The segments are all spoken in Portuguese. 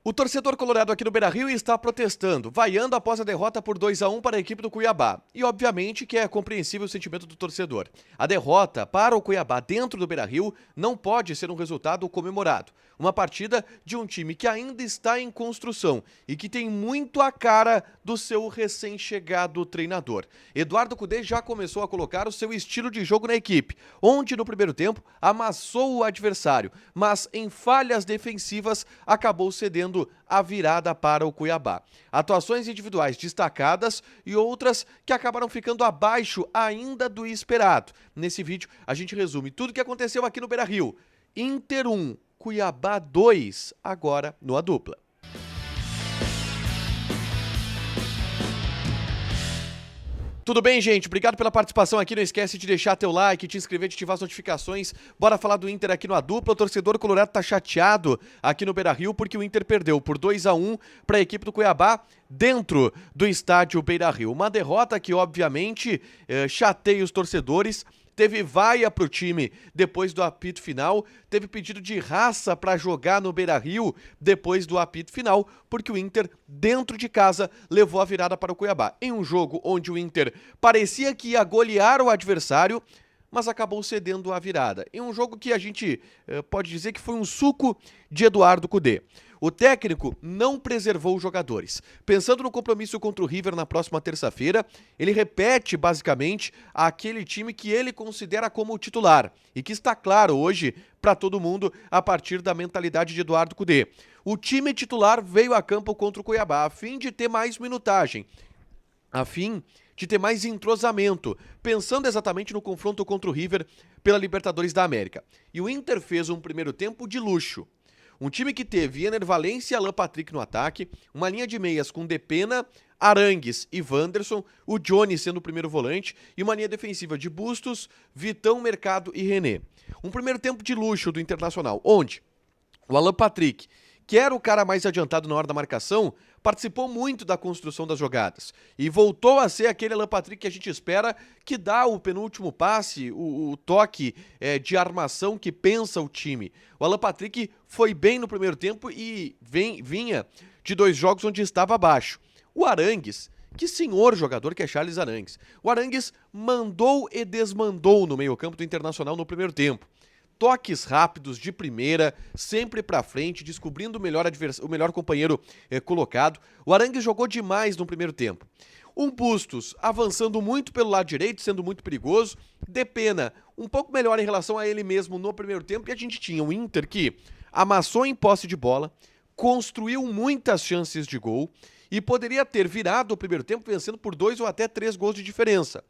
O torcedor colorado aqui no Beira-Rio está protestando, vaiando após a derrota por 2-1 para a equipe do Cuiabá. E obviamente que é compreensível o sentimento do torcedor. A derrota para o Cuiabá dentro do Beira-Rio não pode ser um resultado comemorado. Uma partida de um time que ainda está em construção e que tem muito a cara do seu recém-chegado treinador. Eduardo Cudê já começou a colocar o seu estilo de jogo na equipe, onde no primeiro tempo amassou o adversário, mas em falhas defensivas acabou cedendo a virada para o Cuiabá. Atuações individuais destacadas e outras que acabaram ficando abaixo ainda do esperado. Nesse vídeo a gente resume tudo o que aconteceu aqui no Beira-Rio. Inter 1, Cuiabá 2, agora no A Dupla. Tudo bem, gente? Obrigado pela participação aqui. Não esquece de deixar teu like, te inscrever, de ativar as notificações. Bora falar do Inter aqui no A Dupla. O torcedor colorado tá chateado aqui no Beira-Rio porque o Inter perdeu por 2-1 para a equipe do Cuiabá dentro do estádio Beira-Rio. Uma derrota que, obviamente, chateia os torcedores. Teve vaia pro time depois do apito final, teve pedido de raça para jogar no Beira-Rio depois do apito final, porque o Inter, dentro de casa, levou a virada para o Cuiabá. Em um jogo onde o Inter parecia que ia golear o adversário, mas acabou cedendo a virada. Em um jogo que a gente pode dizer que foi um suco de Eduardo Cudê. O técnico não preservou os jogadores. Pensando no compromisso contra o River na próxima terça-feira, ele repete basicamente aquele time que ele considera como titular e que está claro hoje para todo mundo a partir da mentalidade de Eduardo Cudê. O time titular veio a campo contra o Cuiabá a fim de ter mais minutagem, a fim de ter mais entrosamento, pensando exatamente no confronto contra o River pela Libertadores da América. E o Inter fez um primeiro tempo de luxo. Um time que teve Ener Valencia e Alan Patrick no ataque, uma linha de meias com Depena, Arangues e Wanderson, o Johnny sendo o primeiro volante e uma linha defensiva de Bustos, Vitão, Mercado e René. Um primeiro tempo de luxo do Internacional, onde o Alan Patrick, que era o cara mais adiantado na hora da marcação, participou muito da construção das jogadas e voltou a ser aquele Alan Patrick que a gente espera, que dá o penúltimo passe, o toque de armação que pensa o time. O Alan Patrick foi bem no primeiro tempo e vinha de 2 jogos onde estava abaixo. O Arangues, que senhor jogador que é Charles Arangues. O Arangues mandou e desmandou no meio-campo do Internacional no primeiro tempo. Toques rápidos de primeira, sempre pra frente, descobrindo o melhor companheiro colocado. O Arangues jogou demais no primeiro tempo. Um Bustos avançando muito pelo lado direito, sendo muito perigoso. Depena um pouco melhor em relação a ele mesmo no primeiro tempo. E a gente tinha um Inter que amassou em posse de bola, construiu muitas chances de gol e poderia ter virado o primeiro tempo vencendo por 2 ou até 3 gols de diferença.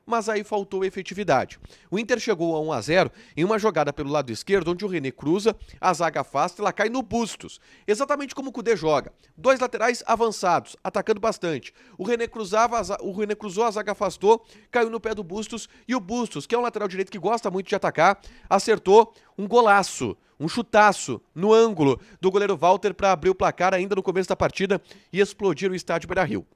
Mas aí faltou efetividade. O Inter chegou a 1-0 em uma jogada pelo lado esquerdo, onde o René cruza, a zaga afasta e ela cai no Bustos. Exatamente como o Cudê joga. 2 laterais avançados, atacando bastante. O René cruzou, a zaga afastou, caiu no pé do Bustos, e o Bustos, que é um lateral direito que gosta muito de atacar, acertou um golaço, um chutaço no ângulo do goleiro Walter para abrir o placar ainda no começo da partida e explodir o estádio Beira-Rio.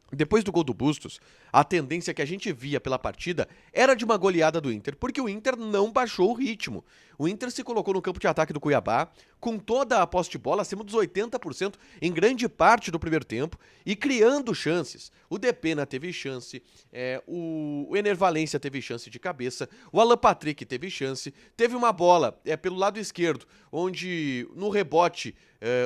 Depois do gol do Bustos, a tendência que a gente via pela partida era de uma goleada do Inter, porque o Inter não baixou o ritmo. O Inter se colocou no campo de ataque do Cuiabá, com toda a posse de bola acima dos 80% em grande parte do primeiro tempo, e criando chances. O Depena teve chance, o Ener Valencia teve chance de cabeça, o Alan Patrick teve chance, teve uma bola pelo lado esquerdo, onde no rebote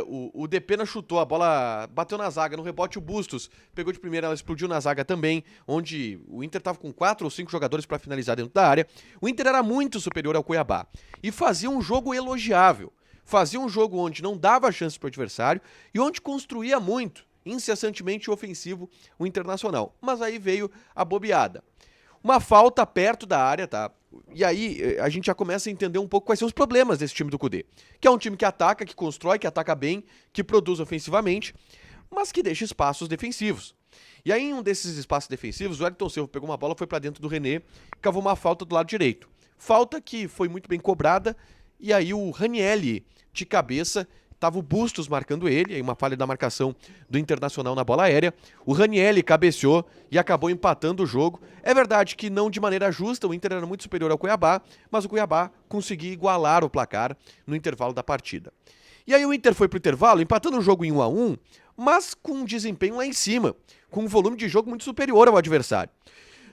o Depena chutou, a bola bateu na zaga, no rebote o Bustos pegou de primeira, ela explodiu na zaga também, onde o Inter estava com 4 ou 5 jogadores para finalizar dentro da área. O Inter era muito superior ao Cuiabá e fazia um jogo elogiável, fazia um jogo onde não dava chance para o adversário e onde construía muito, incessantemente ofensivo, o Internacional. Mas aí veio a bobeada. Uma falta perto da área, tá? E aí a gente já começa a entender um pouco quais são os problemas desse time do Cudê. Que é um time que ataca, que constrói, que ataca bem, que produz ofensivamente, mas que deixa espaços defensivos. E aí em um desses espaços defensivos, o Wellington Silva pegou uma bola, foi pra dentro do René, cavou uma falta do lado direito. Falta que foi muito bem cobrada, e aí o Ranielli, de cabeça, tava o Bustos marcando ele, aí uma falha da marcação do Internacional na bola aérea. O Ranielli cabeceou e acabou empatando o jogo. É verdade que não de maneira justa, o Inter era muito superior ao Cuiabá, mas o Cuiabá conseguiu igualar o placar no intervalo da partida. E aí o Inter foi pro intervalo, empatando o jogo em 1-1, mas com um desempenho lá em cima, com um volume de jogo muito superior ao adversário.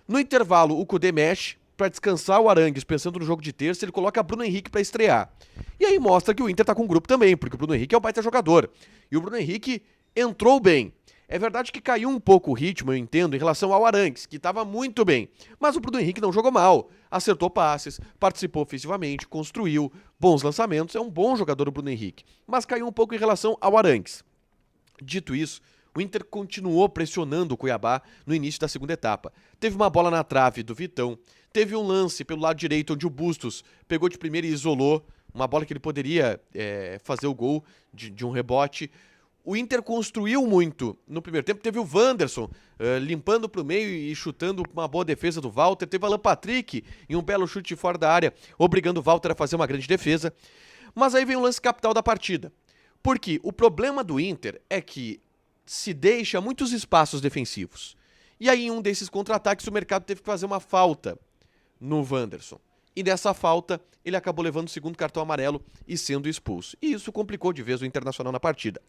No intervalo, o Kudê mexe para descansar o Arangues, pensando no jogo de terça, ele coloca Bruno Henrique para estrear. E aí mostra que o Inter tá com um grupo também, porque o Bruno Henrique é um baita jogador. E o Bruno Henrique entrou bem. É verdade que caiu um pouco o ritmo, eu entendo, em relação ao Arangues, que estava muito bem. Mas o Bruno Henrique não jogou mal. Acertou passes, participou ofensivamente, construiu bons lançamentos. É um bom jogador o Bruno Henrique. Mas caiu um pouco em relação ao Arangues. Dito isso, o Inter continuou pressionando o Cuiabá no início da segunda etapa. Teve uma bola na trave do Vitão, teve um lance pelo lado direito onde o Bustos pegou de primeira e isolou, uma bola que ele poderia fazer o gol de um rebote. O Inter construiu muito no primeiro tempo, teve o Wanderson limpando para o meio e chutando uma boa defesa do Walter, teve o Alan Patrick em um belo chute de fora da área, obrigando o Walter a fazer uma grande defesa. Mas aí vem o lance capital da partida. Porque o problema do Inter é que se deixa muitos espaços defensivos. E aí, em um desses contra-ataques, o mercado teve que fazer uma falta no Wanderson. E dessa falta, ele acabou levando o segundo cartão amarelo e sendo expulso. E isso complicou de vez o Internacional na partida.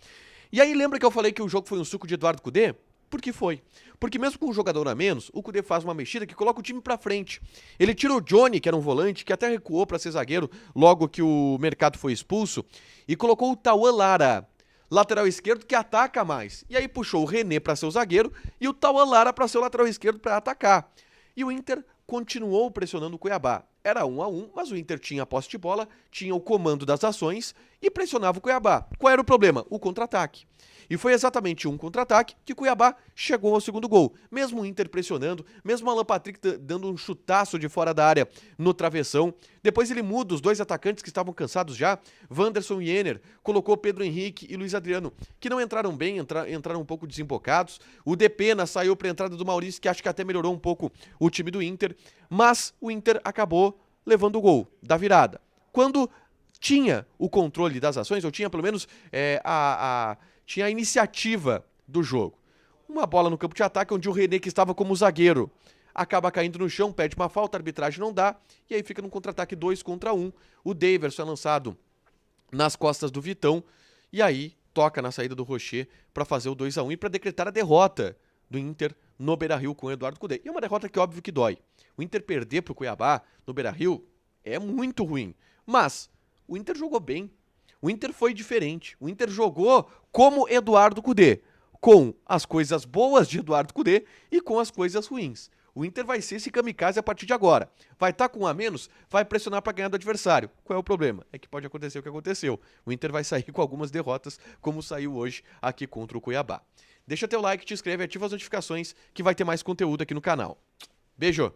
E aí, lembra que eu falei que o jogo foi um suco de Eduardo Cudê? Porque foi. Porque mesmo com um jogador a menos, o Cudê faz uma mexida que coloca o time pra frente. Ele tira o Johnny, que era um volante, que até recuou pra ser zagueiro logo que o mercado foi expulso, e colocou o Tauan Lara, lateral esquerdo, que ataca mais. E aí puxou o René pra ser o zagueiro e o Tauan Lara pra ser o lateral esquerdo pra atacar. E o Inter continuou pressionando o Cuiabá. Era 1-1, mas o Inter tinha a posse de bola, tinha o comando das ações e pressionava o Cuiabá. Qual era o problema? O contra-ataque. E foi exatamente um contra-ataque que o Cuiabá chegou ao segundo gol. Mesmo o Inter pressionando, mesmo o Alan Patrick dando um chutaço de fora da área no travessão. Depois ele muda os dois atacantes que estavam cansados já, Wanderson e Ener, colocou Pedro Henrique e Luiz Adriano, que não entraram bem, entraram um pouco desembocados. O Depena saiu para a entrada do Maurício, que acho que até melhorou um pouco o time do Inter, mas o Inter acabou levando o gol da virada. Quando tinha o controle das ações, ou tinha pelo menos tinha a iniciativa do jogo. Uma bola no campo de ataque, onde o René, que estava como zagueiro, acaba caindo no chão, pede uma falta, a arbitragem não dá, e aí fica num contra-ataque 2 contra 1. O Daverson é lançado nas costas do Vitão, e aí toca na saída do Rocher para fazer o 2-1 e para decretar a derrota do Inter no Beira-Rio com o Eduardo Cudê. E é uma derrota que óbvio que dói. O Inter perder pro Cuiabá no Beira-Rio é muito ruim, mas o Inter jogou bem. O Inter foi diferente. O Inter jogou como Eduardo Cudê, com as coisas boas de Eduardo Cudê e com as coisas ruins. O Inter vai ser esse kamikaze a partir de agora. Vai estar com um a menos, vai pressionar para ganhar do adversário. Qual é o problema? É que pode acontecer o que aconteceu. O Inter vai sair com algumas derrotas, como saiu hoje aqui contra o Cuiabá. Deixa teu like, te inscreve, ativa as notificações que vai ter mais conteúdo aqui no canal. Beijo!